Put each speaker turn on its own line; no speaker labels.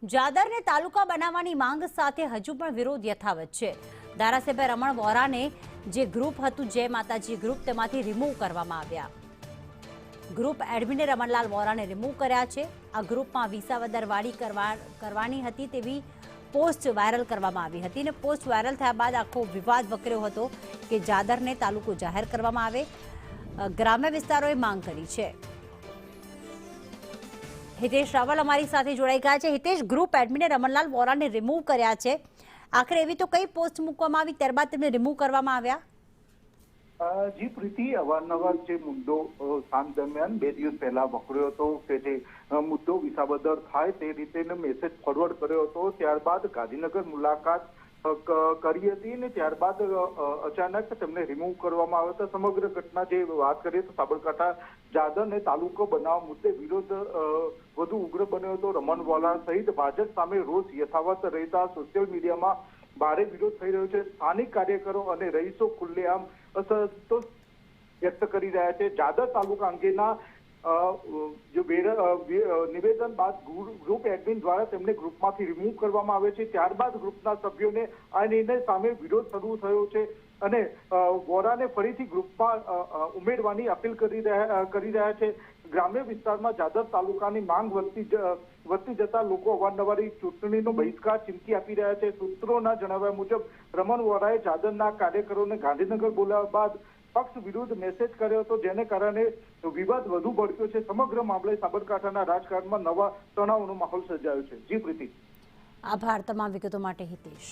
જાદરને તાલુકા બનાવવાની માંગ સાથે હજુ પણ વિરોધ યથાવત છે। ધારાસભ્ય રમણ વોરાને જે ગ્રુપ હતું જય માતાજી ગ્રુપ તેમાંથી રિમૂવ કરવામાં આવ્યા। ગ્રુપ એડમિને રમણલાલ વોરાને રિમૂવ કર્યા છે। આ ગ્રુપમાં વિસાવદરવાડી કરવાની હતી તેવી પોસ્ટ વાયરલ કરવામાં આવી હતી અને પોસ્ટ વાયરલ થયા બાદ આખો વિવાદ વકર્યો હતો કે જાદરને તાલુકો જાહેર કરવામાં આવે। ગ્રામ્ય વિસ્તારોએ માંગ કરી છે। હિતેશ રાવલ અમારી સાથે જોડાઈ ગયા છે। હિતેશ, ગ્રુપ એડમિને રમણલાલ વોરાને રિમૂવ કર્યા છે, આખરે એવી તો કઈ પોસ્ટ મૂકવામાં આવી ત્યારબાદ તેમને રિમૂવ કરવામાં આવ્યા?
જી પ્રીતિ, અવારનવાર જે મુદ્દો સાંજ દરમિયાન 2 દિવસ પહેલા વકર્યો હતો કે જે મુદ્દો વિસાવદર થાય તે રીતે મેસેજ ફોરવર્ડ કર્યો હતો। ત્યારબાદ ગાંધીનગર મુલાકાત કરી હતી અને ત્યારબાદ અચાનક તેમને રિમૂવ કરવામાં આવ્યા હતા। સમગ્ર ઘટના જે વાત કરીએ તો સાબરકાંઠા જાદરને તાલુકો બનાવવા મુદ્દે વિરોધ વધુ ઉગ્ર બન્યો હતો। રમણ વોરા સહિત ભાજપ સામે રોષ યથાવત રહેતા સોશિયલ મીડિયામાં ભારે વિરોધ થઈ રહ્યો છે। સ્થાનિક કાર્યકરો અને રહીશો ખુલ્લેઆમ અસંતોષ વ્યક્ત કરી રહ્યા છે। જાદર તાલુકા અંગેના નિવેદન બાદ ગ્રુપ એડમિન દ્વારા તેમને ગ્રુપમાંથી રિમૂવ કરવામાં આવે છે। ત્યારબાદ ગ્રુપના સભ્યોને આ નિર્ણય સામે વિરોધ શરૂ થયો છે અને વોરાને ફરીથી ગ્રુપમાં ઉમેરવાની અપીલ કરી રહ્યા છે। ગ્રામ્ય વિસ્તારમાં જાદર તાલુકાની માંગ વધતી જતા લોકો અવારનવાર ચૂંટણીનો બહિષ્કાર ચીમકી આપી રહ્યા છે। સૂત્રોના જણાવ્યા મુજબ રમણ વોરાએ જાદરના કાર્યકરોને ગાંધીનગર બોલાવ્યા બાદ પક્ષ વિરુદ્ધ મેસેજ કર્યો હતો, જેને કારણે વિવાદ વધુ ભડક્યો છે। સમગ્ર મામલે સાબરકાંઠાના રાજકારણમાં નવા તણાવનો માહોલ સર્જાયો છે। જી પ્રીતિ,
આભાર તમામ વિગતો માટે હિતેશ।